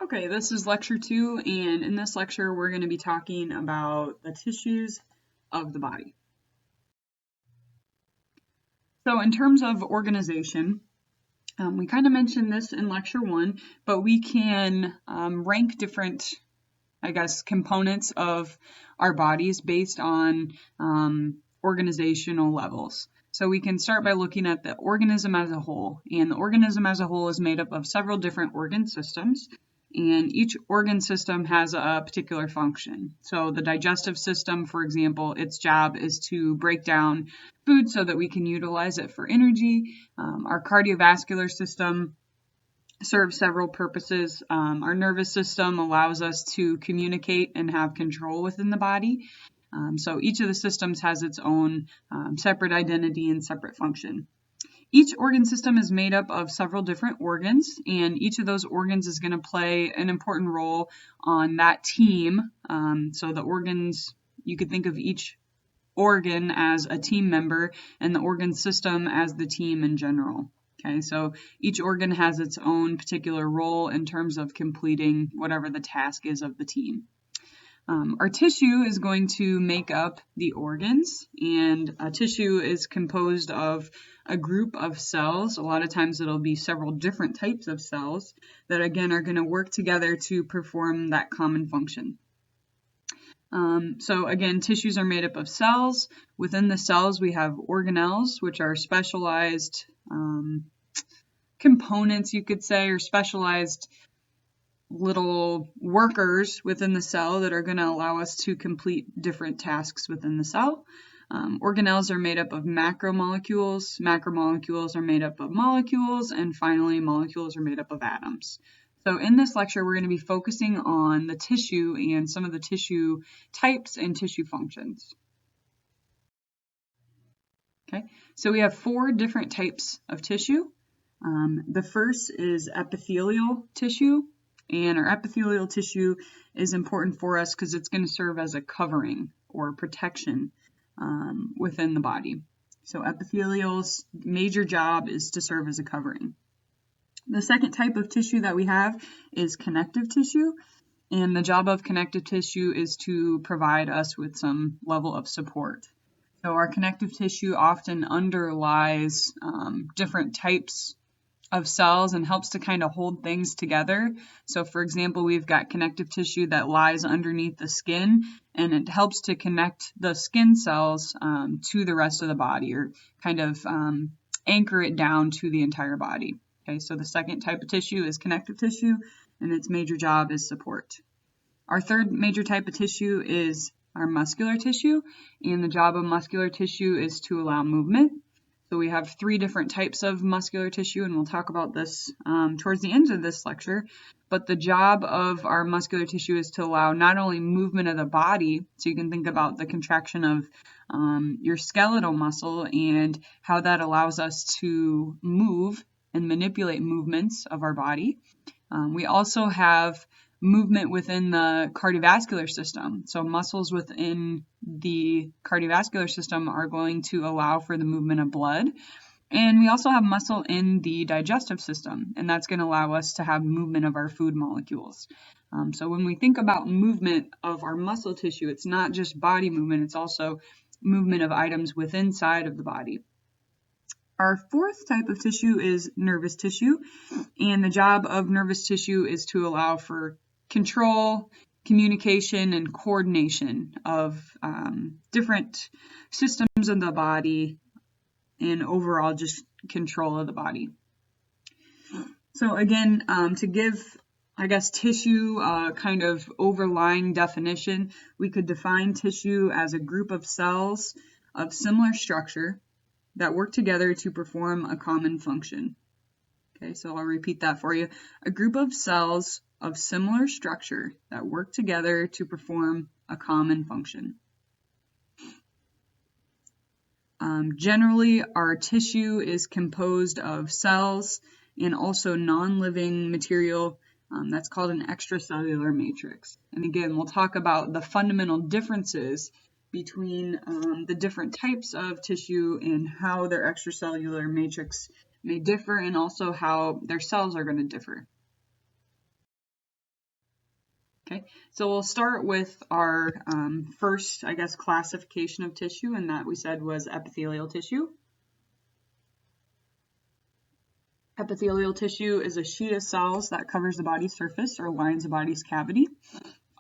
Okay, this is lecture 2, and in this lecture we're going to be talking about the tissues of the body. So in terms of organization, we kind of mentioned this in lecture 1, but we can rank different, components of our bodies based on organizational levels. So we can start by looking at the organism as a whole, and the organism as a whole is made up of several different organ systems. And each organ system has a particular function. So the digestive system, for example, its job is to break down food so that we can utilize it for energy. Our cardiovascular system serves several purposes. Our nervous system allows us to communicate and have control within the body. So each of the systems has its own separate identity and separate function. Each organ system is made up of several different organs, and each of those organs is going to play an important role on that team. So the organs, you could think of each organ as a team member and the organ system as the team in general. Okay, so each organ has its own particular role in terms of completing whatever the task is of the team. Our tissue is going to make up the organs, and a tissue is composed of a group of cells. A lot of times it'll be several different types of cells that again are going to work together to perform that common function. So again, tissues are made up of cells. Within the cells we have organelles, which are specialized components, you could say, or specialized little workers within the cell that are going to allow us to complete different tasks within the cell. Organelles are made up of macromolecules. Macromolecules are made up of molecules, and finally molecules are made up of atoms. So in this lecture we're going to be focusing on the tissue and some of the tissue types and tissue functions. Okay, so we have 4 different types of tissue. The first is epithelial tissue. And our epithelial tissue is important for us because it's going to serve as a covering or protection within the body. So epithelial's major job is to serve as a covering. The second type of tissue that we have is connective tissue. And the job of connective tissue is to provide us with some level of support. So our connective tissue often underlies different types of cells and helps to kind of hold things together. So for example, we've got connective tissue that lies underneath the skin, and it helps to connect the skin cells to the rest of the body, or kind of anchor it down to the entire body. Okay, so the second type of tissue is connective tissue, and its major job is support. Our third major type of tissue is our muscular tissue, and the job of muscular tissue is to allow movement. So we have 3 different types of muscular tissue, and we'll talk about this towards the end of this lecture. But the job of our muscular tissue is to allow not only movement of the body, so you can think about the contraction of your skeletal muscle and how that allows us to move and manipulate movements of our body. We also have movement within the cardiovascular system. So muscles within the cardiovascular system are going to allow for the movement of blood. And we also have muscle in the digestive system, and that's going to allow us to have movement of our food molecules. So when we think about movement of our muscle tissue, it's not just body movement, it's also movement of items within inside of the body. Our fourth type of tissue is nervous tissue, and the job of nervous tissue is to allow for control, communication, and coordination of different systems of the body, and overall just control of the body. So again, to give, tissue kind of overlying definition, we could define tissue as a group of cells of similar structure that work together to perform a common function. Okay, so I'll repeat that for you. A group of cells of similar structure that work together to perform a common function. Generally, our tissue is composed of cells and also non-living material that's called an extracellular matrix. And again, we'll talk about the fundamental differences between the different types of tissue and how their extracellular matrix may differ, and also how their cells are going to differ. Okay, so we'll start with our first, I guess, classification of tissue, and that we said was epithelial tissue. Epithelial tissue is a sheet of cells that covers the body's surface or lines the body's cavity.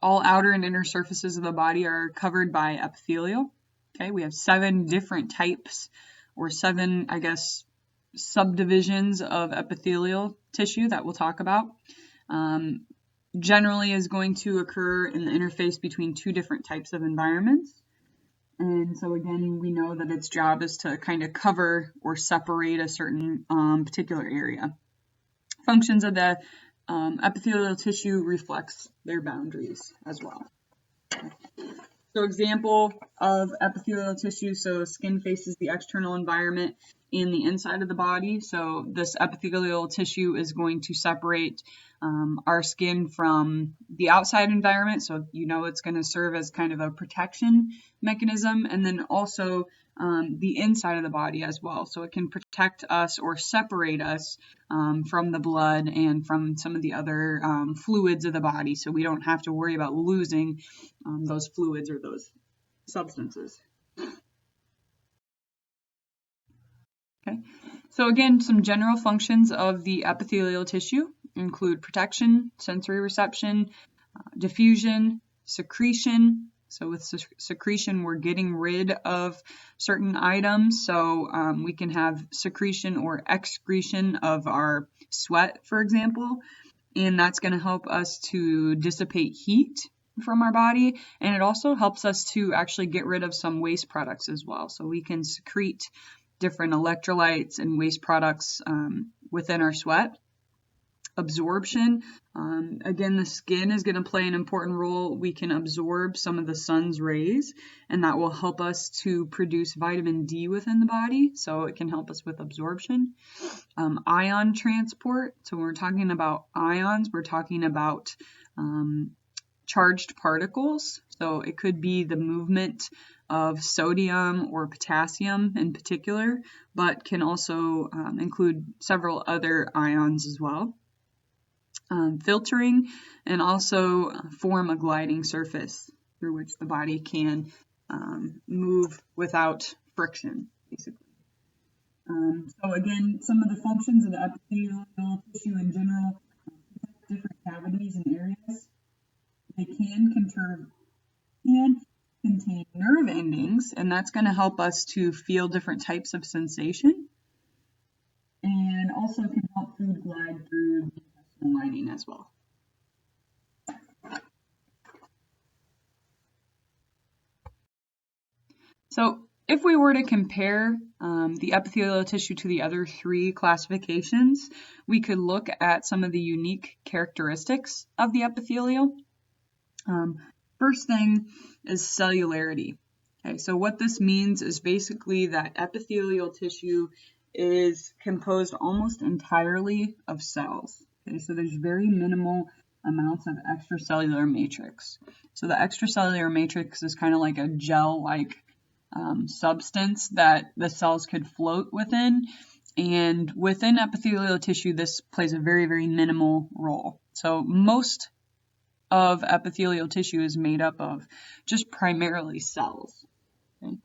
All outer and inner surfaces of the body are covered by epithelial. Okay, we have 7 different types, or 7, I guess, subdivisions of epithelial tissue that we'll talk about. Generally is going to occur in the interface between 2 different types of environments. And so again, we know that its job is to kind of cover or separate a certain particular area. Functions of the epithelial tissue reflects their boundaries as well. So example of epithelial tissue, so skin faces the external environment in the inside of the body. So this epithelial tissue is going to separate our skin from the outside environment. So it's going to serve as kind of a protection mechanism, and then also the inside of the body as well. So it can protect us or separate us from the blood and from some of the other fluids of the body, so we don't have to worry about losing those fluids or those substances. Okay, so again, some general functions of the epithelial tissue include protection, sensory reception, diffusion, secretion. So with secretion, we're getting rid of certain items. So we can have secretion or excretion of our sweat, for example, and that's going to help us to dissipate heat from our body, and it also helps us to actually get rid of some waste products as well. So we can secrete different electrolytes and waste products within our sweat. Absorption, again, the skin is going to play an important role. We can absorb some of the sun's rays, and that will help us to produce vitamin D within the body, so it can help us with absorption. Ion transport, so when we're talking about ions, we're talking about charged particles. So it could be the movement of sodium or potassium in particular, but can also include several other ions as well. Filtering, and also form a gliding surface through which the body can move without friction, basically. So again, some of the functions of the epithelial tissue in general, different cavities and areas. They can contain nerve endings, and that's going to help us to feel different types of sensation, and also can help food glide through the intestinal lining as well. So if we were to compare the epithelial tissue to the other 3 classifications, we could look at some of the unique characteristics of the epithelial. First thing is cellularity. Okay, so what this means is basically that epithelial tissue is composed almost entirely of cells. Okay, so there's very minimal amounts of extracellular matrix. So the extracellular matrix is kind of like a gel-like substance that the cells could float within, and within epithelial tissue, this plays a very, very minimal role. So most of epithelial tissue is made up of just primarily cells. Okay.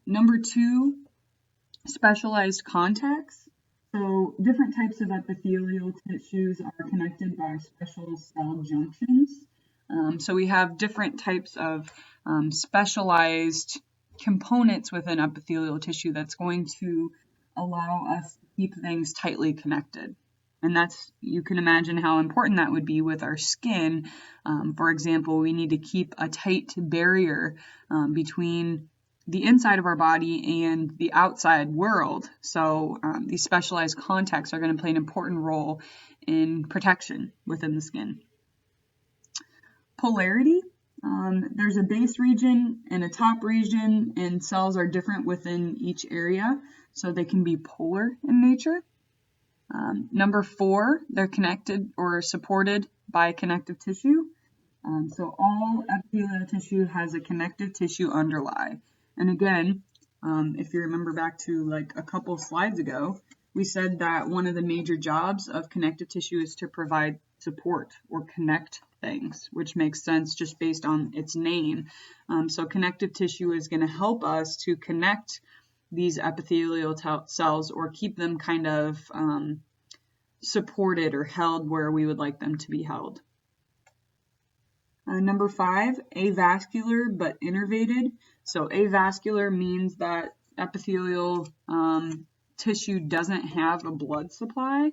Number 2, specialized contacts. So different types of epithelial tissues are connected by special cell junctions. So we have different types of specialized components within epithelial tissue that's going to allow us to keep things tightly connected. And that's, you can imagine how important that would be with our skin. For example, we need to keep a tight barrier between the inside of our body and the outside world. So these specialized contacts are going to play an important role in protection within the skin. Polarity. There's a base region and a top region, and cells are different within each area, so they can be polar in nature. Number 4, they're connected or supported by connective tissue. So all epithelial tissue has a connective tissue underlie. And again, if you remember back to like a couple slides ago, we said that one of the major jobs of connective tissue is to provide support or connect things, which makes sense just based on its name. So connective tissue is going to help us to connect these epithelial cells or keep them kind of supported or held where we would like them to be held. Number 5, avascular but innervated. So avascular means that epithelial tissue doesn't have a blood supply.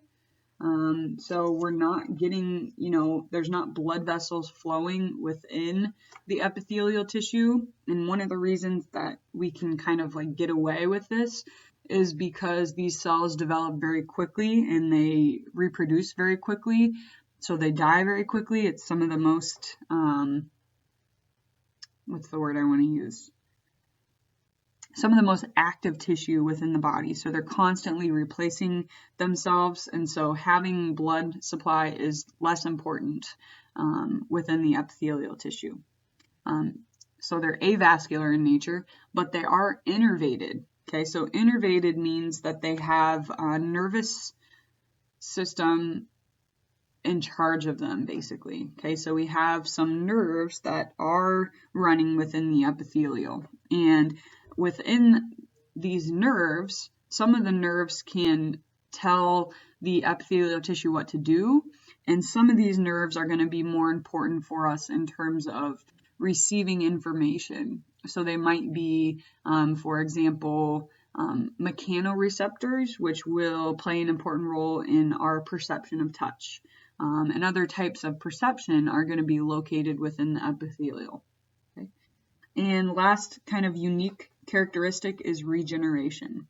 So we're not getting, there's not blood vessels flowing within the epithelial tissue. And one of the reasons that we can kind of like get away with this is because these cells develop very quickly and they reproduce very quickly. So they die very quickly. It's some of the most, what's the word I want to use? Some of the most active tissue within the body. So they're constantly replacing themselves. And so having blood supply is less important within the epithelial tissue. So they're avascular in nature, but they are innervated. Okay, so innervated means that they have a nervous system in charge of them, basically. Okay, so we have some nerves that are running within the epithelial. And within these nerves, some of the nerves can tell the epithelial tissue what to do, and some of these nerves are going to be more important for us in terms of receiving information. So they might be, for example, mechanoreceptors, which will play an important role in our perception of touch. And other types of perception are going to be located within the epithelial. Okay? And last kind of unique characteristic is regeneration.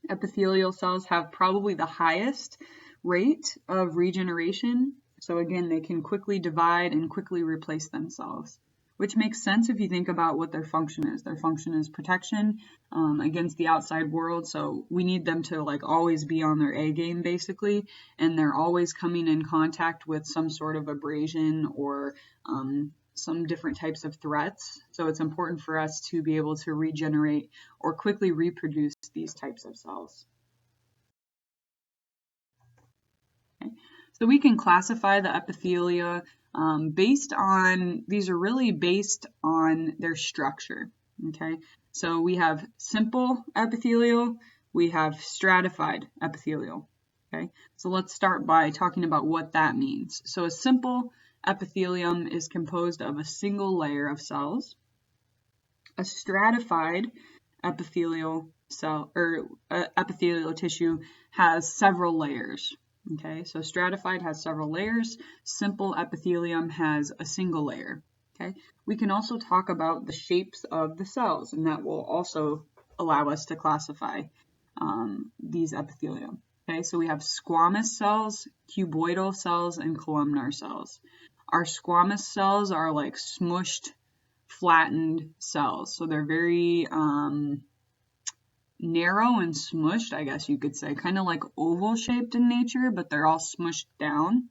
Epithelial cells have probably the highest rate of regeneration. So again, they can quickly divide and quickly replace themselves, which makes sense if you think about what their function is. Their function is protection against the outside world. So we need them to like always be on their A game basically, and they're always coming in contact with some sort of abrasion or some different types of threats. So it's important for us to be able to regenerate or quickly reproduce these types of cells. Okay. So we can classify the epithelia based on, these are really based on their structure, okay? So we have simple epithelial, we have stratified epithelial, okay? So let's start by talking about what that means. So a simple epithelium is composed of a single layer of cells. A stratified epithelial cell or epithelial tissue has several layers. Okay, so stratified has several layers. Simple epithelium has a single layer. Okay, we can also talk about the shapes of the cells, and that will also allow us to classify these epithelium. Okay, so we have squamous cells, cuboidal cells, and columnar cells. Our squamous cells are like smushed, flattened cells, so they're very narrow and smushed, I guess you could say, kind of like oval shaped in nature, but they're all smushed down,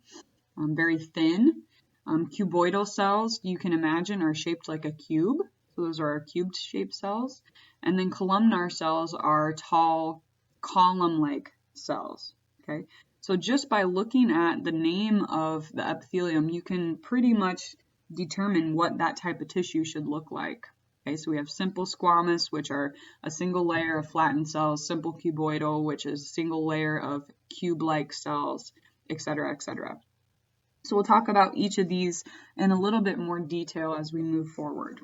very thin. Cuboidal cells, you can imagine, are shaped like a cube. So those are our cubed shaped cells. And then columnar cells are tall, column-like cells. Okay, so just by looking at the name of the epithelium, you can pretty much determine what that type of tissue should look like. Okay, so we have simple squamous, which are a single layer of flattened cells, simple cuboidal, which is a single layer of cube-like cells, etc., etc. So we'll talk about each of these in a little bit more detail as we move forward.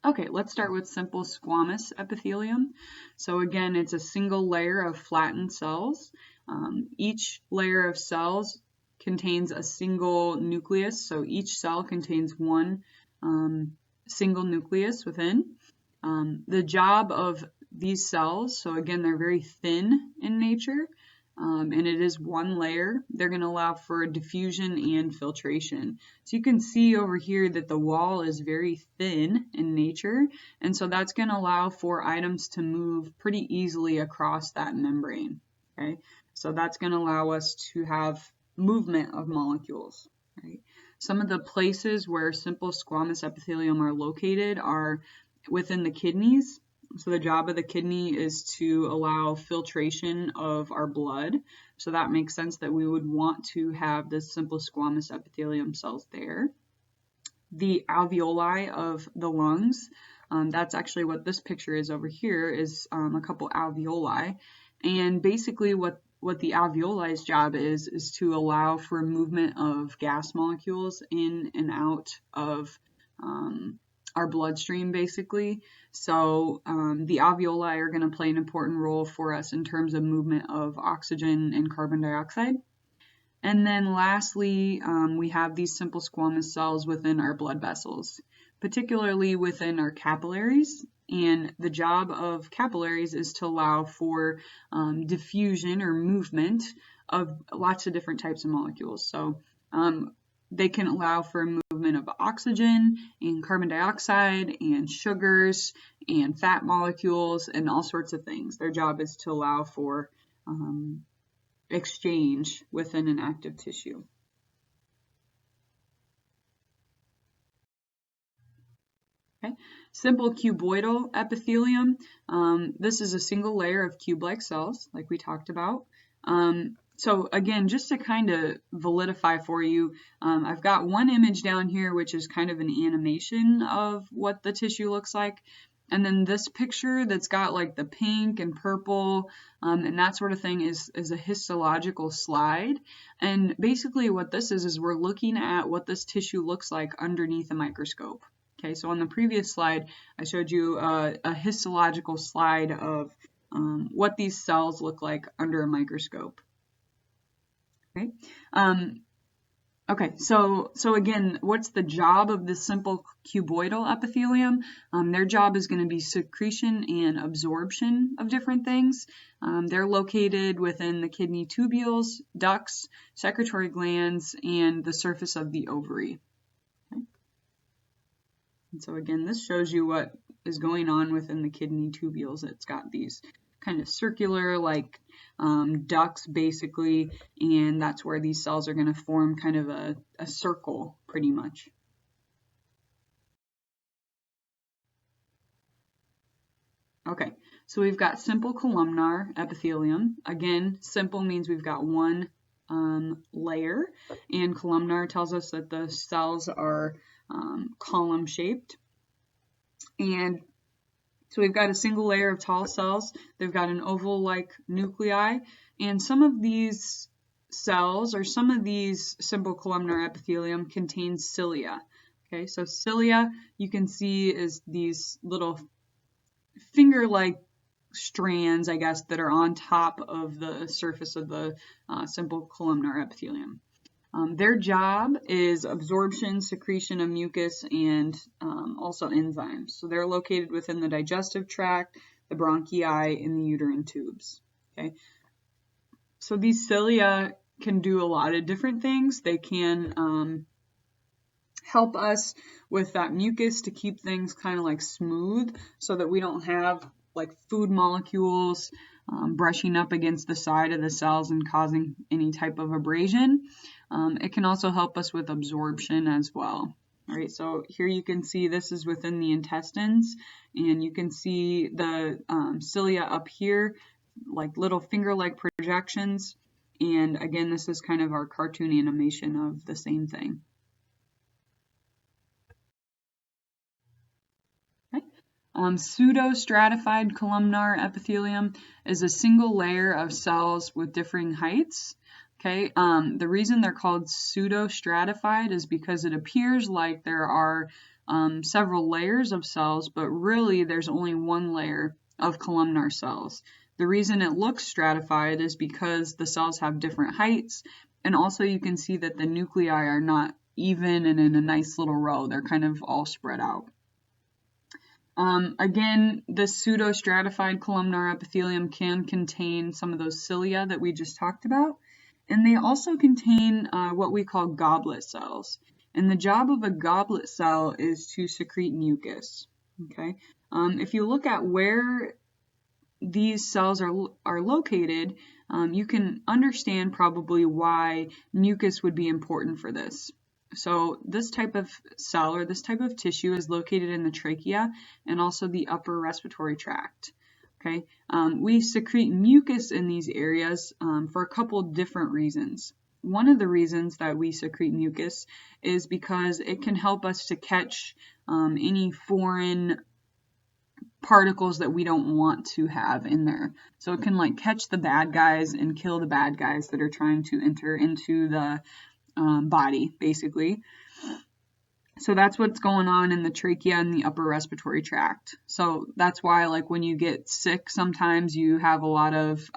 Okay, let's start with simple squamous epithelium. So again, it's a single layer of flattened cells. Each layer of cells contains a single nucleus, so each cell contains one single nucleus within. The job of these cells, so again, they're very thin in nature, and it is one layer. They're going to allow for diffusion and filtration. So you can see over here that the wall is very thin in nature, and so that's going to allow for items to move pretty easily across that membrane. Okay, so that's going to allow us to have movement of molecules. Right? Some of the places where simple squamous epithelium are located are within the kidneys. So the job of the kidney is to allow filtration of our blood. So that makes sense that we would want to have the simple squamous epithelium cells there. The alveoli of the lungs, that's actually what this picture is over here, is a couple alveoli. And basically what the alveoli's job is to allow for movement of gas molecules in and out of our bloodstream, basically. So the alveoli are going to play an important role for us in terms of movement of oxygen and carbon dioxide. And then lastly, we have these simple squamous cells within our blood vessels, particularly within our capillaries. And the job of capillaries is to allow for diffusion or movement of lots of different types of molecules. So they can allow for movement of oxygen and carbon dioxide and sugars and fat molecules and all sorts of things. Their job is to allow for exchange within an active tissue. Okay. Simple cuboidal epithelium. This is a single layer of cube-like cells, like we talked about. So again, just to kind of validify for you, I've got one image down here, which is kind of an animation of what the tissue looks like. And then this picture that's got like the pink and purple and that sort of thing is a histological slide. And basically what this is we're looking at what this tissue looks like underneath a microscope. Okay, so on the previous slide, I showed you a histological slide of what these cells look like under a microscope. Okay. Okay, so again, what's the job of this simple cuboidal epithelium? Their job is going to be secretion and absorption of different things. They're located within the kidney tubules, ducts, secretory glands, and the surface of the ovary. Okay. And so again, this shows you what is going on within the kidney tubules. It's got these kind of circular like ducts basically, and that's where these cells are going to form kind of a circle pretty much. Okay, so we've got simple columnar epithelium. Again, simple means we've got one layer, and columnar tells us that the cells are column shaped. And so we've got a single layer of tall cells. They've got an oval-like nuclei, and some of these cells or some of these simple columnar epithelium contain cilia. Okay, so cilia you can see is these little finger-like strands, I guess, that are on top of the surface of the simple columnar epithelium. Their job is absorption, secretion of mucus, and also enzymes. So they're located within the digestive tract, the bronchi, and the uterine tubes. Okay. So these cilia can do a lot of different things. They can help us with that mucus to keep things kind of like smooth so that we don't have like food molecules brushing up against the side of the cells and causing any type of abrasion. It can also help us with absorption as well. All right, so here you can see this is within the intestines, and you can see the cilia up here, like little finger-like projections. And again, this is kind of our cartoon animation of the same thing. Pseudostratified columnar epithelium is a single layer of cells with differing heights. Okay, the reason they're called pseudostratified is because it appears like there are several layers of cells, but really there's only one layer of columnar cells. The reason it looks stratified is because the cells have different heights, and also you can see that the nuclei are not even and in a nice little row. They're kind of all spread out. Again, the pseudostratified columnar epithelium can contain some of those cilia that we just talked about, and they also contain what we call goblet cells. And the job of a goblet cell is to secrete mucus. Okay, if you look at where these cells are located, you can understand probably why mucus would be important for this. So this type of cell or this type of tissue is located in the trachea and also the upper respiratory tract. Okay, we secrete mucus in these areas for a couple different reasons. One of the reasons that we secrete mucus is because it can help us to catch any foreign particles that we don't want to have in there. So it can like catch the bad guys and kill the bad guys that are trying to enter into the body, basically. So that's what's going on in the trachea and the upper respiratory tract. So that's why, like, when you get sick, sometimes you have a lot of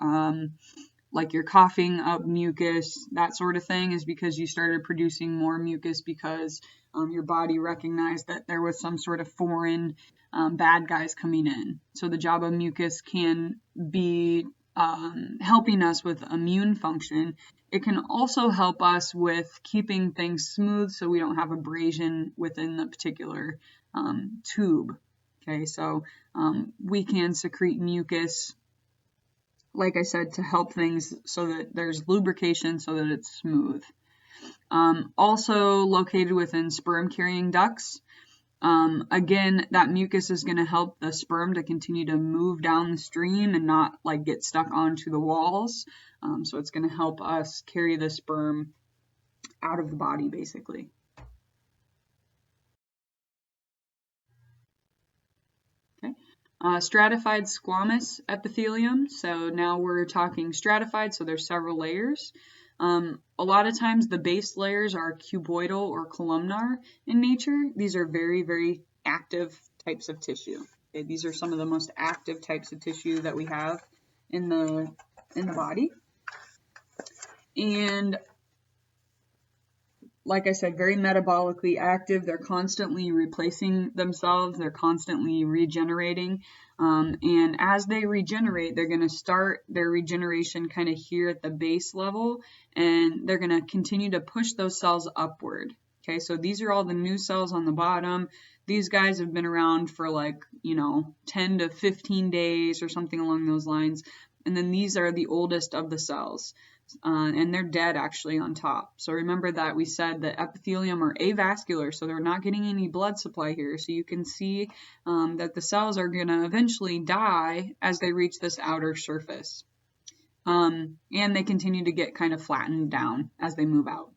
like you're coughing up mucus, that sort of thing, is because you started producing more mucus because your body recognized that there was some sort of foreign bad guys coming in. So the job of mucus can be helping us with immune function. It can also help us with keeping things smooth so we don't have abrasion within the particular tube. Okay, so we can secrete mucus, like I said, to help things so that there's lubrication so that it's smooth. Also located within sperm carrying ducts. Again, that mucus is going to help the sperm to continue to move down the stream and not like get stuck onto the walls. So it's going to help us carry the sperm out of the body, basically. Okay. Stratified squamous epithelium. So now we're talking stratified, so there's several layers. A lot of times the base layers are cuboidal or columnar in nature. These are very, very active types of tissue. Okay, these are some of the most active types of tissue that we have in the body. And like I said, very metabolically active. They're constantly replacing themselves. They're constantly regenerating. And as they regenerate, they're going to start their regeneration kind of here at the base level, and they're going to continue to push those cells upward. Okay, so these are all the new cells on the bottom. These guys have been around for like, 10 to 15 days or something along those lines. And then these are the oldest of the cells. And they're dead actually on top. So remember that we said the epithelium are avascular, so they're not getting any blood supply here. So you can see that the cells are going to eventually die as they reach this outer surface. And they continue to get kind of flattened down as they move out.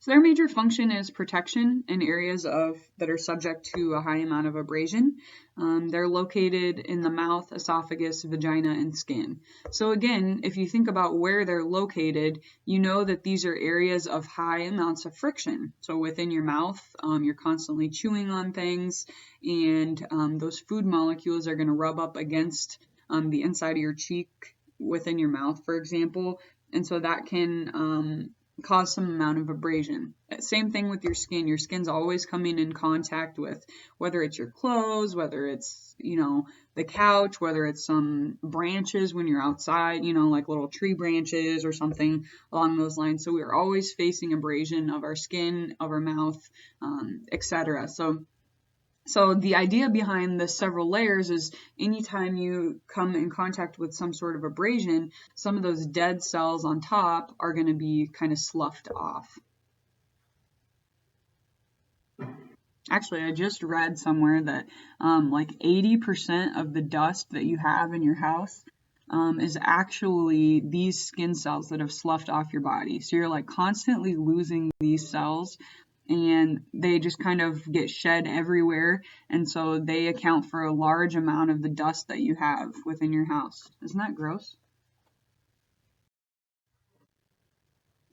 So their major function is protection in areas that are subject to a high amount of abrasion. They're located in the mouth, esophagus, vagina, and skin. So again, if you think about where they're located, you know that these are areas of high amounts of friction. So within your mouth, you're constantly chewing on things, and those food molecules are going to rub up against the inside of your cheek within your mouth, for example. And so that can cause some amount of abrasion. Same thing with your skin. Your skin's always coming in contact with, whether it's your clothes, whether it's, the couch, whether it's some branches when you're outside, like little tree branches or something along those lines. So we're always facing abrasion of our skin, of our mouth, etc. So the idea behind the several layers is anytime you come in contact with some sort of abrasion, some of those dead cells on top are going to be kind of sloughed off. Actually, I just read somewhere that like 80% of the dust that you have in your house is actually these skin cells that have sloughed off your body. So you're like constantly losing these cells, and they just kind of get shed everywhere, and so they account for a large amount of the dust that you have within your house. Isn't that gross?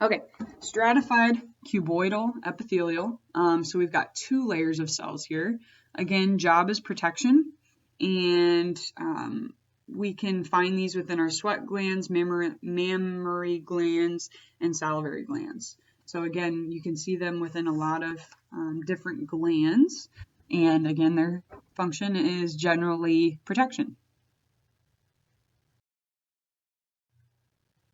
Okay, stratified cuboidal epithelial. So we've got 2 layers of cells here. Again, job is protection, and we can find these within our sweat glands, mammary glands, and salivary glands. So again, you can see them within a lot of different glands, and again, their function is generally protection.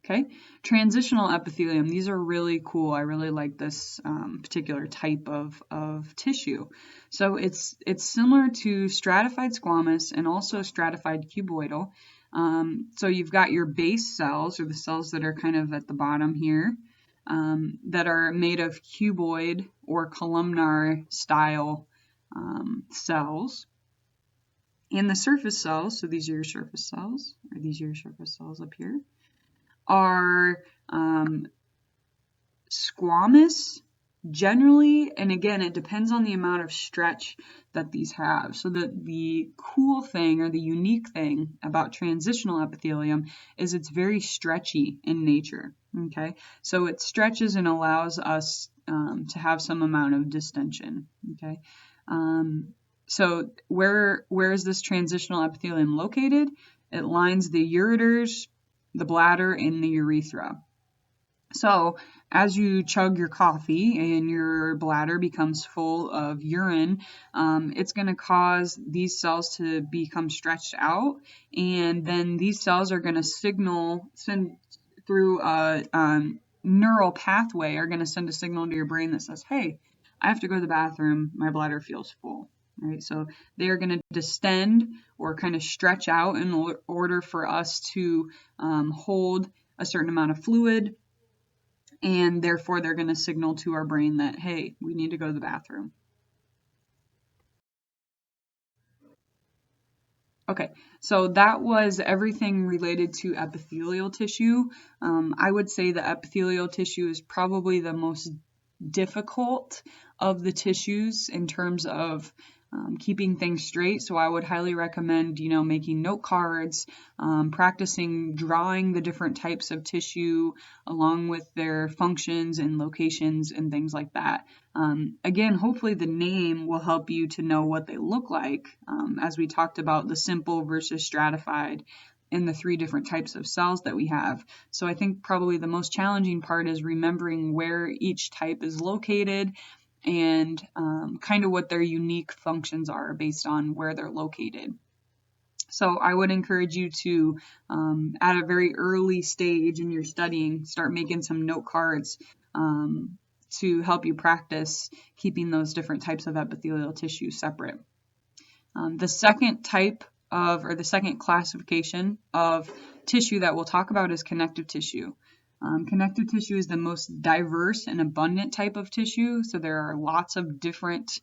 Okay, transitional epithelium. These are really cool. I really like this particular type of tissue. So it's similar to stratified squamous and also stratified cuboidal. So you've got your base cells, or the cells that are kind of at the bottom here. that are made of cuboid or columnar style cells. And the surface cells, so these are your surface cells, or these are your surface cells up here, are squamous generally, and again, it depends on the amount of stretch that these have. So the cool thing or the unique thing about transitional epithelium is it's very stretchy in nature. Okay, so it stretches and allows us to have some amount of distension. Okay, so where is this transitional epithelium located? It lines the ureters, the bladder, and the urethra. So as you chug your coffee and your bladder becomes full of urine, it's going to cause these cells to become stretched out, and then these cells are going to send through a neural pathway, are going to send a signal to your brain that says, hey, I have to go to the bathroom, my bladder feels full. Right, so they are going to distend or kind of stretch out in order for us to hold a certain amount of fluid, and therefore they're going to signal to our brain that, hey, we need to go to the bathroom. Okay, so that was everything related to epithelial tissue. I would say the epithelial tissue is probably the most difficult of the tissues in terms of keeping things straight. So I would highly recommend, making note cards, practicing drawing the different types of tissue along with their functions and locations and things like that. Again, hopefully the name will help you to know what they look like, as we talked about the simple versus stratified and the 3 different types of cells that we have. So I think probably the most challenging part is remembering where each type is located and kind of what their unique functions are based on where they're located. So I would encourage you to, at a very early stage in your studying, start making some note cards to help you practice keeping those different types of epithelial tissue separate. The second type or the second classification of tissue that we'll talk about is connective tissue. Connective tissue is the most diverse and abundant type of tissue, so there are lots of different,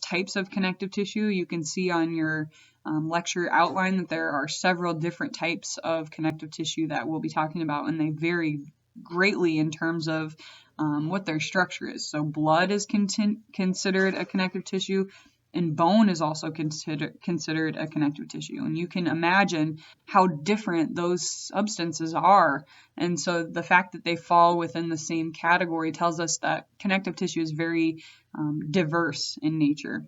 types of connective tissue. You can see on your lecture outline that there are several different types of connective tissue that we'll be talking about, and they vary greatly in terms of what their structure is. So blood is considered a connective tissue, and bone is also considered a connective tissue. And you can imagine how different those substances are. And so the fact that they fall within the same category tells us that connective tissue is very diverse in nature.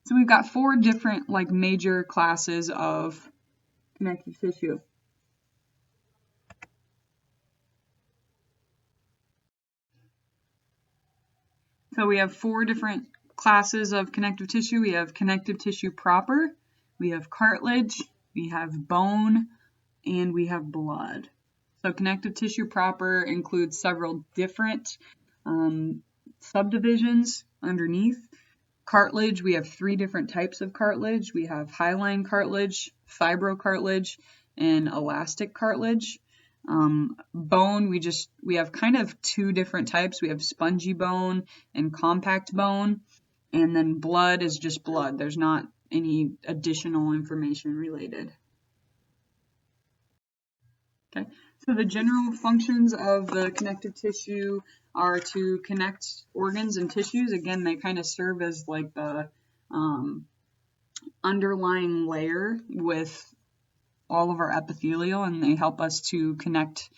So we've got 4 different major classes of connective tissue. So we have 4 different classes of connective tissue. We have connective tissue proper, we have cartilage, we have bone, and we have blood. So connective tissue proper includes several different subdivisions underneath. Cartilage, we have 3 different types of cartilage. We have hyaline cartilage, fibrocartilage, and elastic cartilage. Bone, we have kind of 2 different types. We have spongy bone and compact bone. And then blood is just blood. There's not any additional information related. Okay, so the general functions of the connective tissue are to connect organs and tissues. Again, they kind of serve as like the underlying layer with all of our epithelial, and they help us to connect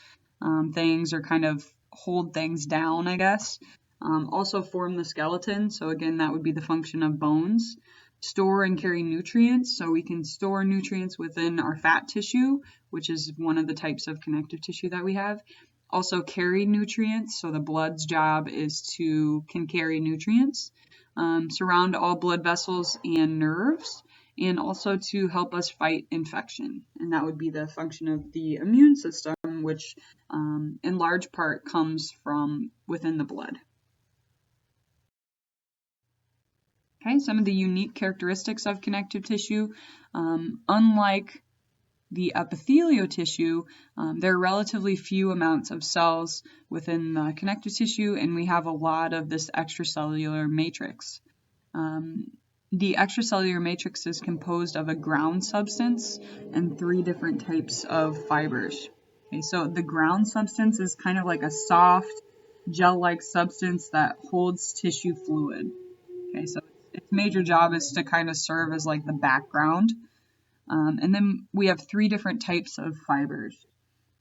things or kind of hold things down, I guess. Also form the skeleton. So again, that would be the function of bones. Store and carry nutrients. So we can store nutrients within our fat tissue, which is one of the types of connective tissue that we have. Also carry nutrients. So the blood's job can carry nutrients. Surround all blood vessels and nerves, and also to help us fight infection. And that would be the function of the immune system, which in large part comes from within the blood. Okay, some of the unique characteristics of connective tissue. Unlike the epithelial tissue, there are relatively few amounts of cells within the connective tissue, and we have a lot of this extracellular matrix. The extracellular matrix is composed of a ground substance and 3 different types of fibers. Okay, so the ground substance is kind of like a soft, gel-like substance that holds tissue fluid. Okay, so its major job is to kind of serve as like the background. And then we have 3 different types of fibers.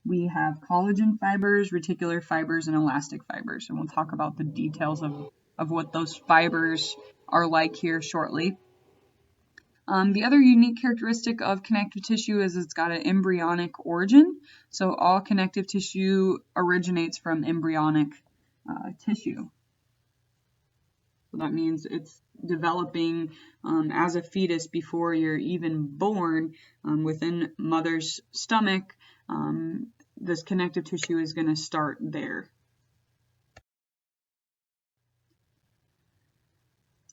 We have collagen fibers, reticular fibers, and elastic fibers. And we'll talk about the details of what those fibers are like here shortly. The other unique characteristic of connective tissue is it's got an embryonic origin. So all connective tissue originates from embryonic tissue. So that means it's developing as a fetus before you're even born within mother's stomach. This connective tissue is going to start there.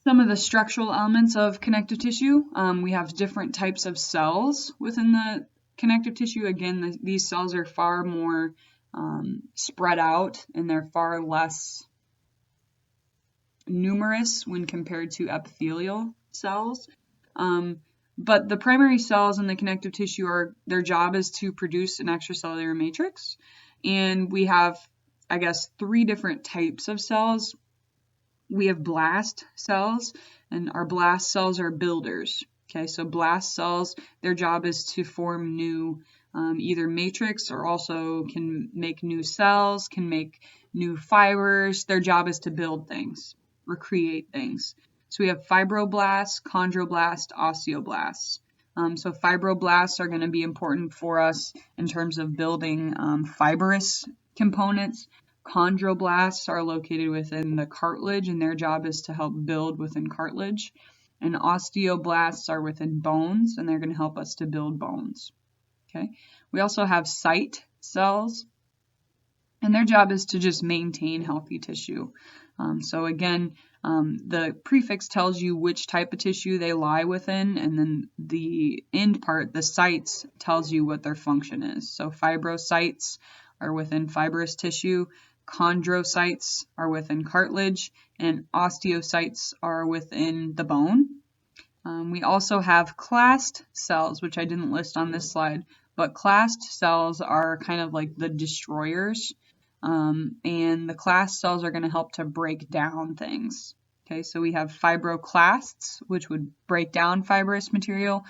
Some of the structural elements of connective tissue, we have different types of cells within the connective tissue. Again, these cells are far more spread out, and they're far less numerous when compared to epithelial cells. But the primary cells in the connective tissue their job is to produce an extracellular matrix. And we have, I guess, 3 different types of cells. We have blast cells, and our blast cells are builders. Okay, so blast cells, their job is to form new either matrix or also can make new cells, can make new fibers. Their job is to build things or create things. So we have fibroblasts, chondroblasts, osteoblasts. So fibroblasts are going to be important for us in terms of building fibrous components. Chondroblasts are located within the cartilage, and their job is to help build within cartilage. And osteoblasts are within bones, and they're going to help us to build bones. Okay. We also have site cells, and their job is to just maintain healthy tissue. So again, the prefix tells you which type of tissue they lie within, and then the end part, the sites, tells you what their function is. So fibrocytes are within fibrous tissue, chondrocytes are within cartilage, and osteocytes are within the bone. We also have clast cells, which I didn't list on this slide, but clast cells are kind of like the destroyers. And the clast cells are going to help to break down things. Okay, so we have fibroclasts, which would break down fibrous material,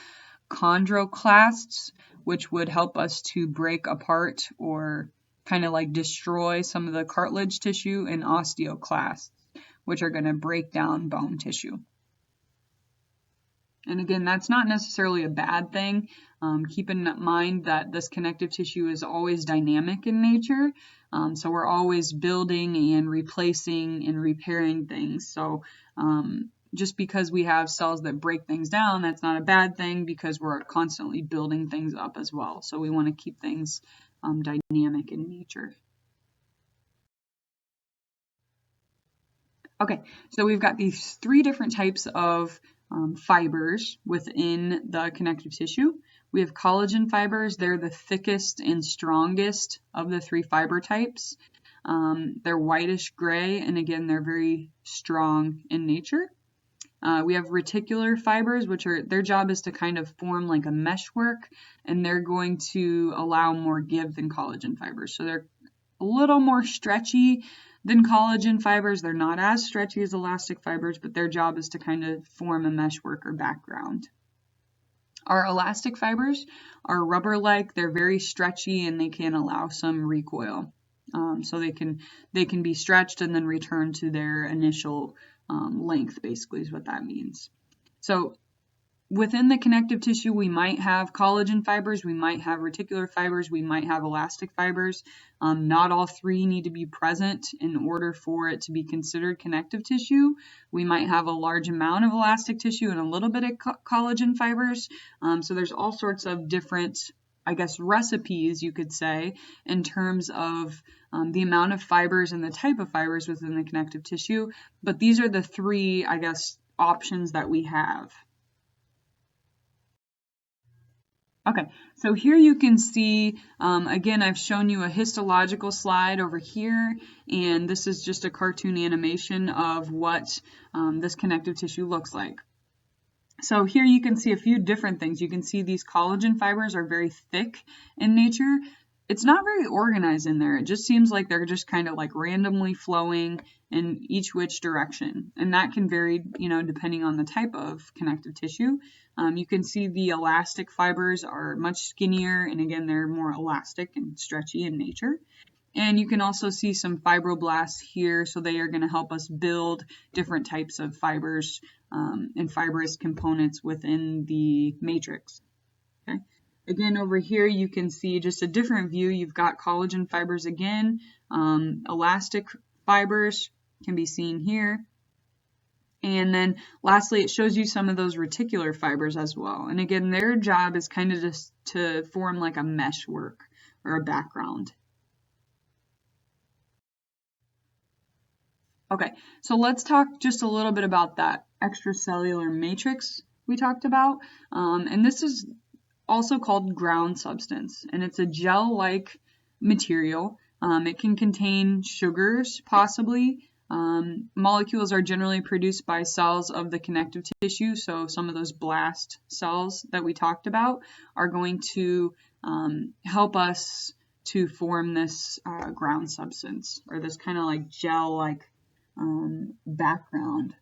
chondroclasts, which would help us to break apart or kind of like destroy some of the cartilage tissue, and osteoclasts, which are going to break down bone tissue. And again, that's not necessarily a bad thing. Keep in mind that this connective tissue is always dynamic in nature. So we're always building and replacing and repairing things. So just because we have cells that break things down, that's not a bad thing, because we're constantly building things up as well. So we want to keep things dynamic in nature. Okay, so we've got these 3 different types of fibers within the connective tissue. We have collagen fibers. They're the thickest and strongest of the 3 fiber types. They're whitish gray, and again, they're very strong in nature. We have reticular fibers, which their job is to kind of form like a meshwork, and they're going to allow more give than collagen fibers. So they're a little more stretchy than collagen fibers. They're not as stretchy as elastic fibers, but their job is to kind of form a meshwork or background. Our elastic fibers are rubber-like. They're very stretchy, and they can allow some recoil. So they can be stretched and then return to their initial length, basically, is what that means. So within the connective tissue, we might have collagen fibers, we might have reticular fibers, we might have elastic fibers. Not all 3 need to be present in order for it to be considered connective tissue. We might have a large amount of elastic tissue and a little bit of collagen fibers. So there's all sorts of different, I guess, recipes, you could say, in terms of the amount of fibers and the type of fibers within the connective tissue. But these are the 3, I guess, options that we have. Okay, so here you can see, again, I've shown you a histological slide over here, and this is just a cartoon animation of what this connective tissue looks like. So here you can see a few different things. You can see these collagen fibers are very thick in nature. It's not very organized in there. It just seems like they're just kind of like randomly flowing in each which direction. And that can vary, depending on the type of connective tissue. You can see the elastic fibers are much skinnier, and again, they're more elastic and stretchy in nature. And you can also see some fibroblasts here, so they are going to help us build different types of fibers and fibrous components within the matrix. Okay. Again, over here you can see just a different view. You've got collagen fibers again. Elastic fibers can be seen here. And then lastly, it shows you some of those reticular fibers as well. And again, their job is kind of just to form like a meshwork or a background. Okay, so let's talk just a little bit about that extracellular matrix we talked about. And this is also called ground substance, and it's a gel-like material. It can contain sugars, possibly. Molecules are generally produced by cells of the connective tissue, so some of those blast cells that we talked about are going to help us to form this ground substance, or this kind of like gel-like background.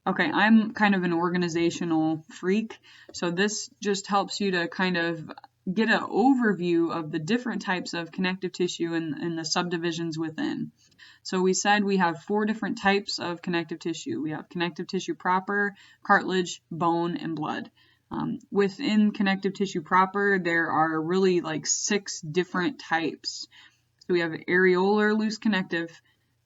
Okay, I'm kind of an organizational freak, so this just helps you to kind of get an overview of the different types of connective tissue and the subdivisions within. So we said we have 4 different types of connective tissue. We have connective tissue proper, cartilage, bone, and blood. Within connective tissue proper, there are really like 6 different types. So we have areolar loose connective,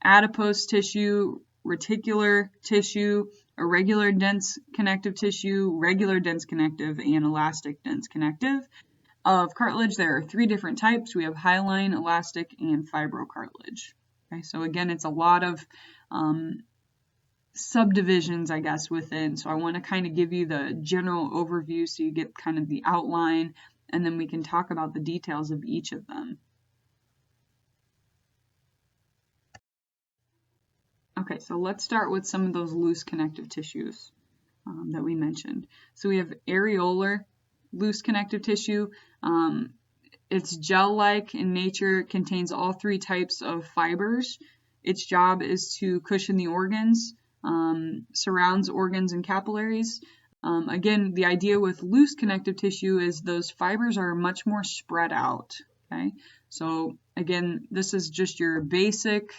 adipose tissue, reticular tissue, irregular dense connective tissue, regular dense connective, and elastic dense connective. Of cartilage, there are 3 different types. We have hyaline, elastic, and fibrocartilage. Okay, so again, it's a lot of subdivisions, I guess, within. So I want to kind of give you the general overview so you get kind of the outline, and then we can talk about the details of each of them. Okay, so let's start with some of those loose connective tissues that we mentioned. So we have areolar loose connective tissue. It's gel-like in nature. It contains all 3 types of fibers. Its job is to cushion the organs, surrounds organs and capillaries. Again, the idea with loose connective tissue is those fibers are much more spread out. Okay, so again, this is just your basic.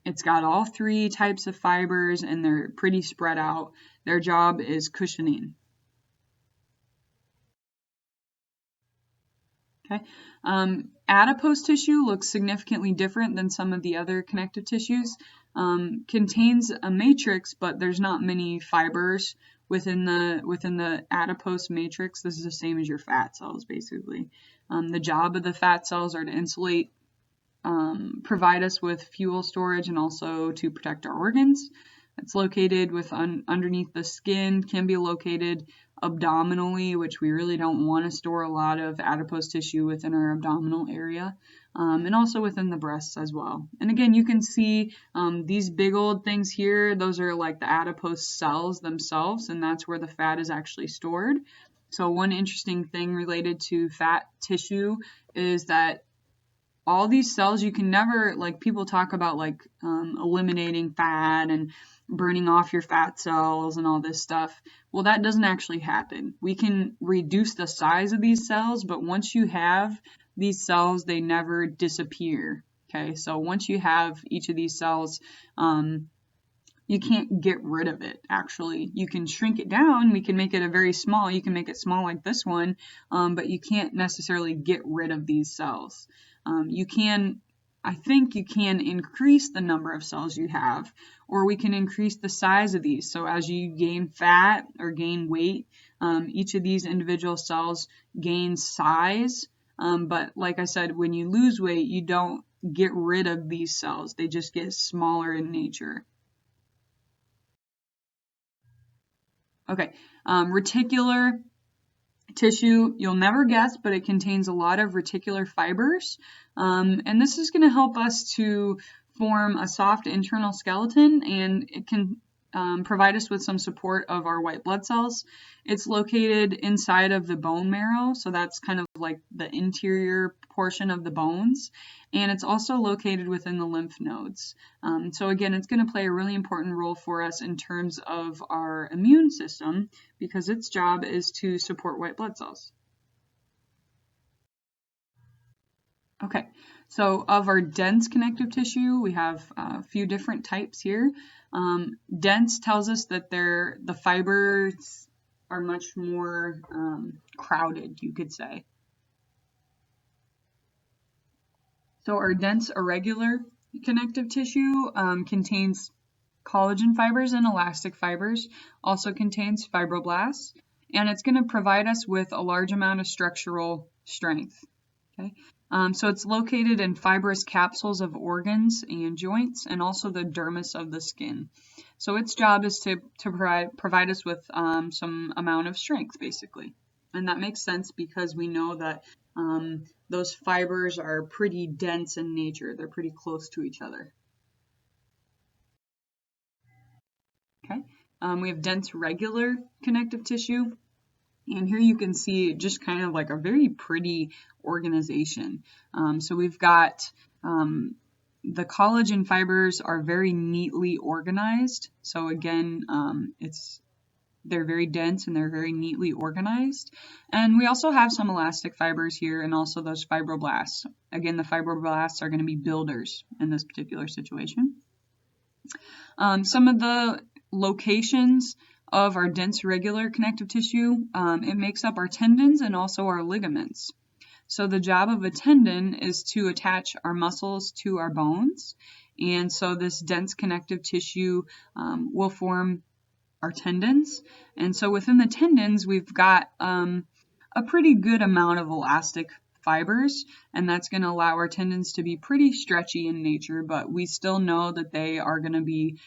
It's got all 3 types of fibers, and they're pretty spread out. Their job is cushioning. Okay. Adipose tissue looks significantly different than some of the other connective tissues. Contains a matrix, but there's not many fibers within the adipose matrix. This is the same as your fat cells, basically. The job of the fat cells are to insulate, provide us with fuel storage, and also to protect our organs. It's located underneath the skin, can be located abdominally, which we really don't want to store a lot of adipose tissue within our abdominal area, and also within the breasts as well. And again, you can see these big old things here, those are like the adipose cells themselves, and that's where the fat is actually stored. So one interesting thing related to fat tissue is that all these cells, you can never, like people talk about like eliminating fat and burning off your fat cells and all this stuff. Well, that doesn't actually happen. We can reduce the size of these cells, but once you have these cells, they never disappear. Okay, so once you have each of these cells, you can't get rid of it, actually. You can shrink it down. We can make it a very small. You can make it small like this one, but you can't necessarily get rid of these cells. I think you can increase the number of cells you have, or we can increase the size of these. So as you gain fat or gain weight, each of these individual cells gains size. But like I said, when you lose weight, you don't get rid of these cells. They just get smaller in nature. Okay, reticular tissue, you'll never guess, but it contains a lot of reticular fibers. And this is going to help us to form a soft internal skeleton, and it can provide us with some support of our white blood cells. It's located inside of the bone marrow, so that's kind of like the interior portion of the bones, and it's also located within the lymph nodes. So again, it's going to play a really important role for us in terms of our immune system because its job is to support white blood cells. Okay, so of our dense connective tissue, we have a few different types here. Dense tells us that the fibers are much more crowded, you could say. So our dense irregular connective tissue contains collagen fibers and elastic fibers, also contains fibroblasts, and it's going to provide us with a large amount of structural strength. Okay, so it's located in fibrous capsules of organs and joints, and also the dermis of the skin. So its job is to provide us with some amount of strength, basically. And that makes sense because we know that those fibers are pretty dense in nature. They're pretty close to each other. Okay, we have dense regular connective tissue. And here you can see just kind of like a very pretty organization. So we've got the collagen fibers are very neatly organized. So again, they're very dense and they're very neatly organized. And we also have some elastic fibers here and also those fibroblasts. Again, the fibroblasts are going to be builders in this particular situation. Some of the locations of our dense regular connective tissue, it makes up our tendons and also our ligaments. So the job of a tendon is to attach our muscles to our bones, and so this dense connective tissue will form our tendons. And so within the tendons, we've got a pretty good amount of elastic fibers, and that's going to allow our tendons to be pretty stretchy in nature, but we still know that they are going to be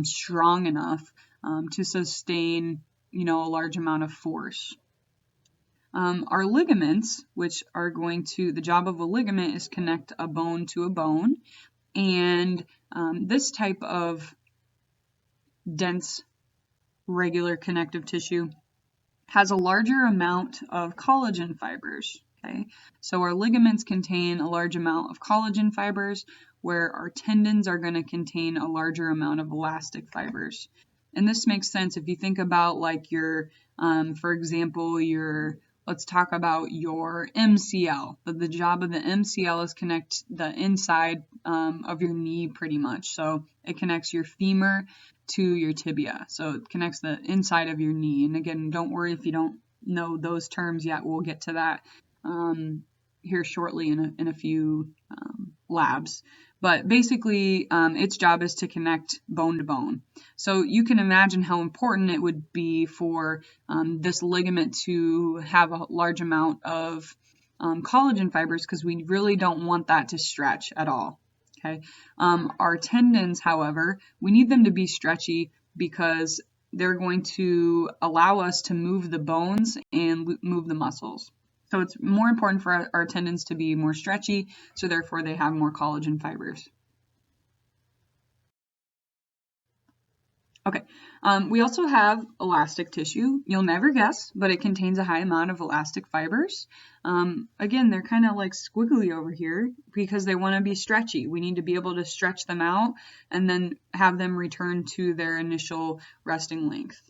strong enough to sustain, a large amount of force. Our ligaments, which are the job of a ligament is connect a bone to a bone, and this type of dense regular connective tissue has a larger amount of collagen fibers. Okay, so our ligaments contain a large amount of collagen fibers, where our tendons are going to contain a larger amount of elastic fibers. And this makes sense if you think about like for example, let's talk about your MCL. The job of the MCL is connect the inside of your knee pretty much. So it connects your femur to your tibia. So it connects the inside of your knee. And again, don't worry if you don't know those terms yet. We'll get to that here shortly in a few labs. But basically, its job is to connect bone to bone. So you can imagine how important it would be for this ligament to have a large amount of collagen fibers, because we really don't want that to stretch at all. Okay. Our tendons, however, we need them to be stretchy because they're going to allow us to move the bones and move the muscles. So it's more important for our tendons to be more stretchy, so therefore they have more collagen fibers. Okay, we also have elastic tissue. You'll never guess, but it contains a high amount of elastic fibers. Again, they're kind of like squiggly over here because they want to be stretchy. We need to be able to stretch them out and then have them return to their initial resting length.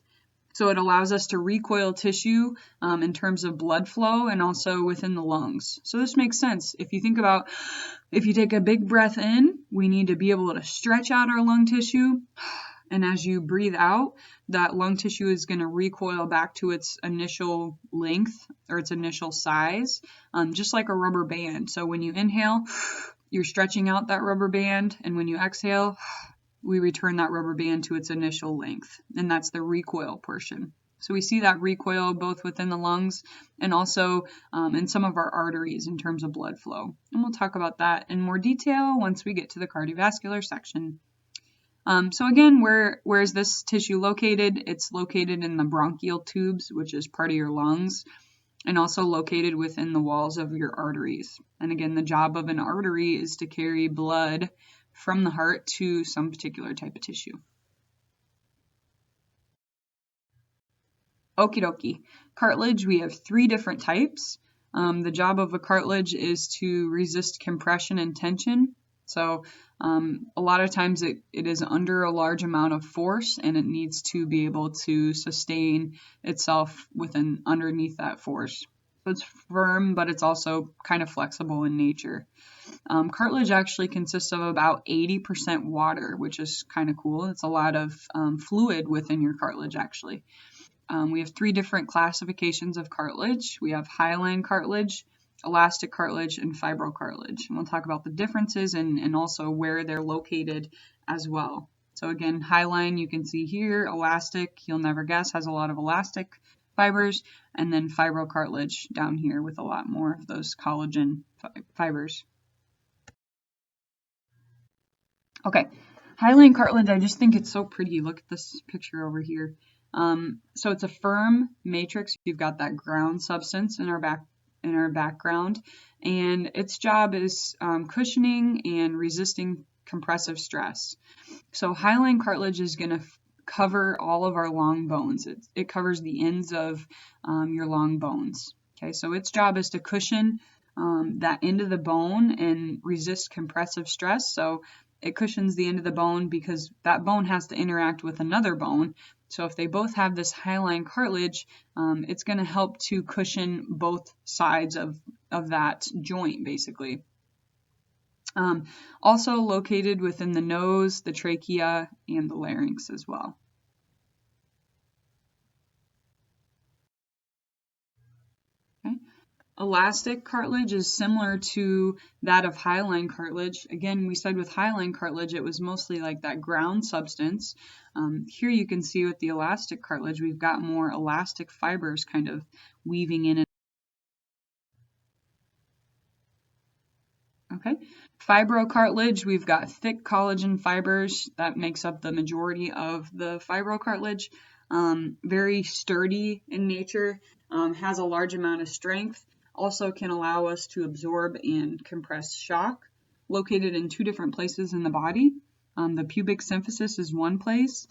So it allows us to recoil tissue in terms of blood flow and also within the lungs. So this makes sense. If you think about, if you take a big breath in, we need to be able to stretch out our lung tissue. And as you breathe out, that lung tissue is going to recoil back to its initial length or its initial size, just like a rubber band. So when you inhale, you're stretching out that rubber band. And when you exhale, we return that rubber band to its initial length, and that's the recoil portion. So we see that recoil both within the lungs and also in some of our arteries in terms of blood flow. And we'll talk about that in more detail once we get to the cardiovascular section. So again, where is this tissue located? It's located in the bronchial tubes, which is part of your lungs, and also located within the walls of your arteries. And again, the job of an artery is to carry blood from the heart to some particular type of tissue. Okie dokie. Cartilage, we have 3 different types. The job of a cartilage is to resist compression and tension. So a lot of times it is under a large amount of force, and it needs to be able to sustain itself underneath that force. So it's firm, but it's also kind of flexible in nature. Cartilage actually consists of about 80% water, which is kind of cool. It's a lot of fluid within your cartilage, actually. We have 3 different classifications of cartilage. We have hyaline cartilage, elastic cartilage, and fibrocartilage. And we'll talk about the differences and also where they're located as well. So again, hyaline, you can see here, elastic, you'll never guess, has a lot of elastic fibers, and then fibrocartilage down here with a lot more of those collagen fibers. Okay, hyaline cartilage, I just think it's so pretty. Look at this picture over here. So it's a firm matrix. You've got that ground substance in our background, and its job is cushioning and resisting compressive stress. So hyaline cartilage is going to cover all of our long bones. It covers the ends of your long bones. Okay, so its job is to cushion that end of the bone and resist compressive stress. So it cushions the end of the bone because that bone has to interact with another bone. So if they both have this hyaline cartilage, it's going to help to cushion both sides of that joint, basically. Also located within the nose, the trachea, and the larynx as well. Okay. Elastic cartilage is similar to that of hyaline cartilage. Again, we said with hyaline cartilage, it was mostly like that ground substance. Here you can see with the elastic cartilage, we've got more elastic fibers kind of weaving in. Okay. Fibrocartilage, we've got thick collagen fibers. That makes up the majority of the fibrocartilage. Very sturdy in nature, has a large amount of strength. Also can allow us to absorb and compress shock, located in 2 different places in the body. The pubic symphysis is one place.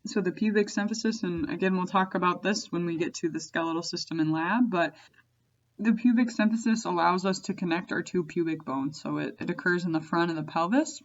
So the pubic symphysis, and again, we'll talk about this when we get to the skeletal system in lab, but the pubic symphysis allows us to connect our 2 pubic bones. So it occurs in the front of the pelvis.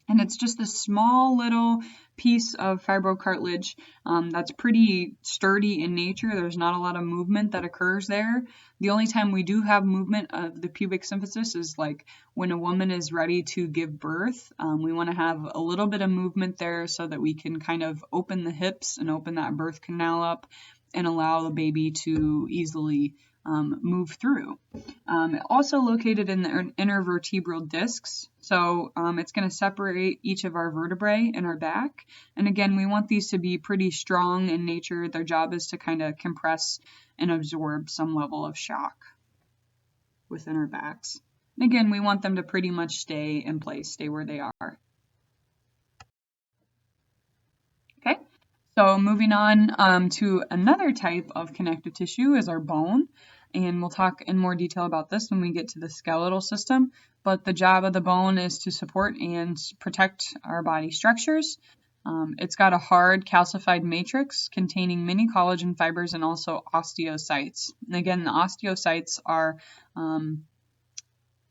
And it's just this small little piece of fibrocartilage that's pretty sturdy in nature. There's not a lot of movement that occurs there. The only time we do have movement of the pubic symphysis is like when a woman is ready to give birth. We want to have a little bit of movement there so that we can kind of open the hips and open that birth canal up and allow the baby to easily move through. Also located in the intervertebral discs, so it's going to separate each of our vertebrae in our back. And again, we want these to be pretty strong in nature. Their job is to kind of compress and absorb some level of shock within our backs. And again, we want them to pretty much stay in place, stay where they are. Okay, so moving on to another type of connective tissue is our bone. And we'll talk in more detail about this when we get to the skeletal system. But the job of the bone is to support and protect our body structures. It's got a hard calcified matrix containing many collagen fibers and also osteocytes. And again, the osteocytes are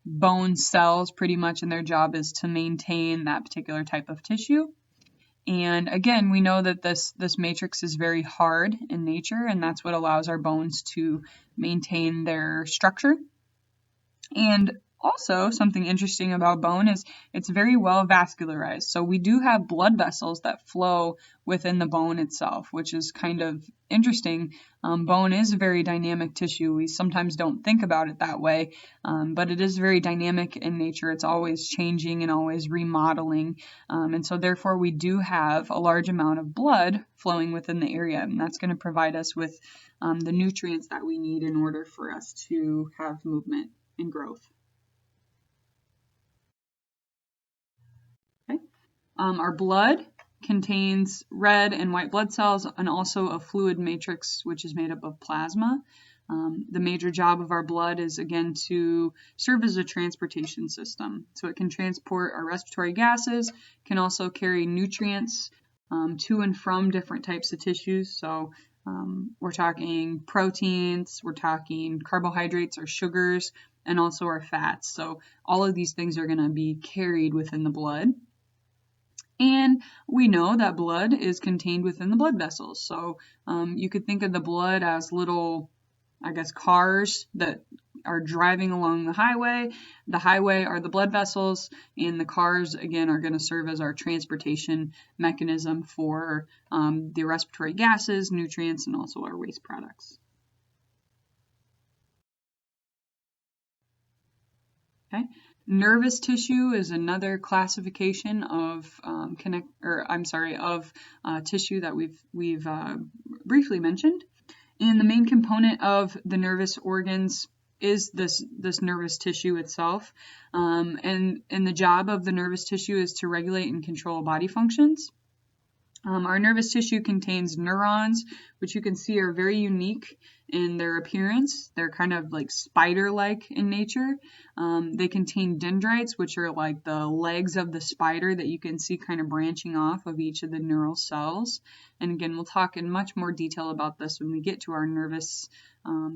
bone cells pretty much, and their job is to maintain that particular type of tissue. And again, we know that this matrix is very hard in nature, and that's what allows our bones to maintain their structure. And also, something interesting about bone is it's very well vascularized. So we do have blood vessels that flow within the bone itself, which is kind of interesting. Bone is a very dynamic tissue. We sometimes don't think about it that way, but it is very dynamic in nature. It's always changing and always remodeling. And so therefore we do have a large amount of blood flowing within the area, and that's going to provide us with the nutrients that we need in order for us to have movement and growth. Okay. Our blood contains red and white blood cells and also a fluid matrix, which is made up of plasma. The major job of our blood is, again, to serve as a transportation system. So it can transport our respiratory gases, can also carry nutrients to and from different types of tissues. So we're talking proteins, we're talking carbohydrates or sugars, and also our fats. So all of these things are going to be carried within the blood. And we know that blood is contained within the blood vessels. So you could think of the blood as little, I guess, cars that are driving along the highway. The highway are the blood vessels, and the cars, again, are going to serve as our transportation mechanism for the respiratory gases, nutrients, and also our waste products. Okay. Nervous tissue is another classification of tissue that we've briefly mentioned. And the main component of the nervous organs is this nervous tissue itself. And the job of the nervous tissue is to regulate and control body functions. Our nervous tissue contains neurons, which you can see are very unique in their appearance. They're kind of like spider-like in nature. They contain dendrites, which are like the legs of the spider that you can see kind of branching off of each of the neural cells. And again, we'll talk in much more detail about this when we get to our nervous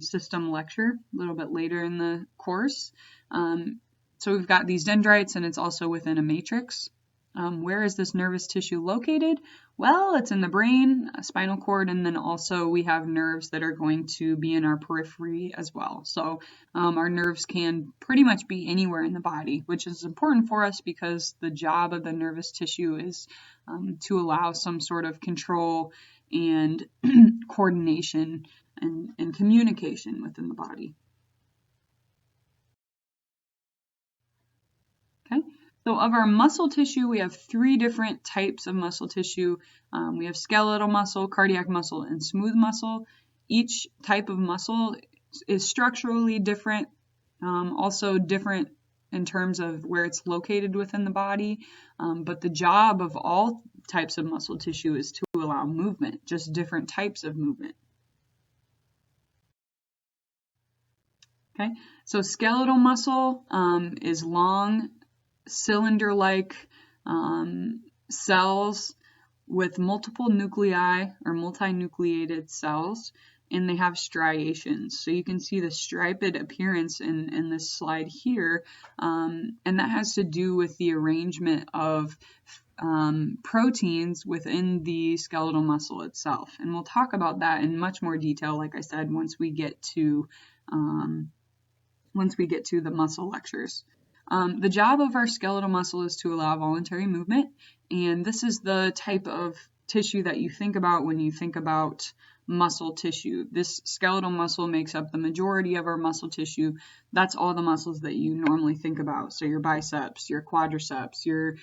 system lecture a little bit later in the course. So we've got these dendrites, and it's also within a matrix. Where is this nervous tissue located? Well, it's in the brain, spinal cord, and then also we have nerves that are going to be in our periphery as well. So our nerves can pretty much be anywhere in the body, which is important for us because the job of the nervous tissue is to allow some sort of control and coordination and communication within the body. Okay. So of our muscle tissue, we have 3 different types of muscle tissue. We have skeletal muscle, cardiac muscle, and smooth muscle. Each type of muscle is structurally different, also different in terms of where it's located within the body. But the job of all types of muscle tissue is to allow movement, just different types of movement. Okay, so skeletal muscle is long, cylinder-like cells with multiple nuclei or multinucleated cells, and they have striations. So you can see the striped appearance in this slide here, and that has to do with the arrangement of proteins within the skeletal muscle itself. And we'll talk about that in much more detail, like I said, once we get to the muscle lectures. The job of our skeletal muscle is to allow voluntary movement, and this is the type of tissue that you think about when you think about muscle tissue. This skeletal muscle makes up the majority of our muscle tissue. That's all the muscles that you normally think about. So your biceps, your quadriceps, your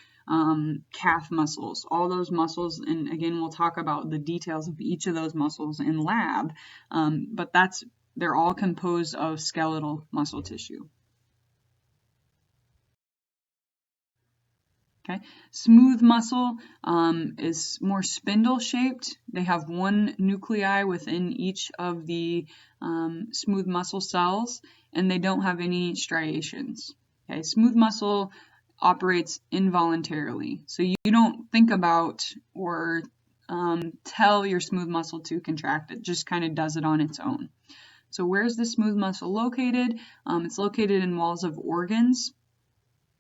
calf muscles, all those muscles, and again, we'll talk about the details of each of those muscles in lab, but they're all composed of skeletal muscle tissue. Okay. Smooth muscle is more spindle-shaped. They have 1 nuclei within each of the smooth muscle cells, and they don't have any striations. Okay. Smooth muscle operates involuntarily. So you don't think about or tell your smooth muscle to contract. It just kind of does it on its own. So where's the smooth muscle located? It's located in walls of organs.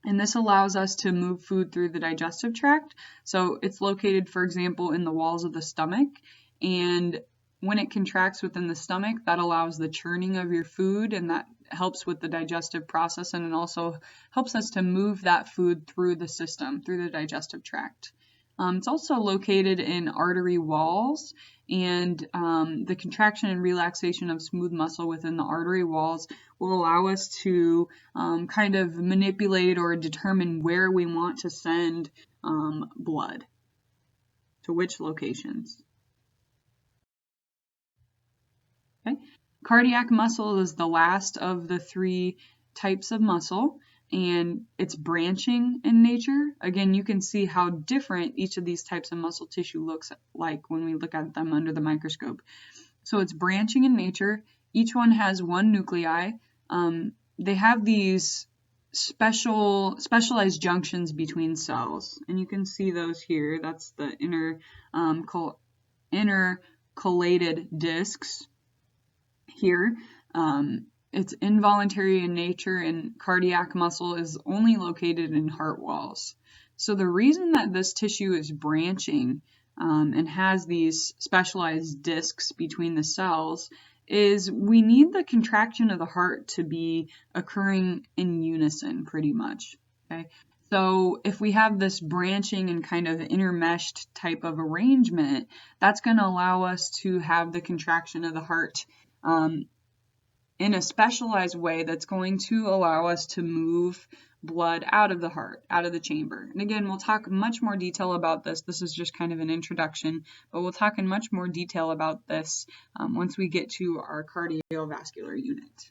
And this allows us to move food through the digestive tract. So it's located, for example, in the walls of the stomach. And when it contracts within the stomach, that allows the churning of your food, and that helps with the digestive process, and it also helps us to move that food through the system, through the digestive tract. It's also located in artery walls, and the contraction and relaxation of smooth muscle within the artery walls will allow us to kind of manipulate or determine where we want to send blood, to which locations. Okay. Cardiac muscle is the last of the 3 types of muscle. and it's branching in nature. Again, you can see how different each of these types of muscle tissue looks like when we look at them under the microscope. So it's branching in nature. Each one has one nuclei. They have these specialized junctions between cells, and you can see those here. That's the intercalated discs here. It's involuntary in nature, and cardiac muscle is only located in heart walls. So the reason that this tissue is branching and has these specialized discs between the cells is we need the contraction of the heart to be occurring in unison pretty much. Okay? So if we have this branching and kind of intermeshed type of arrangement, that's going to allow us to have the contraction of the heart in a specialized way that's going to allow us to move blood out of the heart, out of the chamber. And again, we'll talk much more detail about this. This is just kind of an introduction, but we'll talk in much more detail about this once we get to our cardiovascular unit.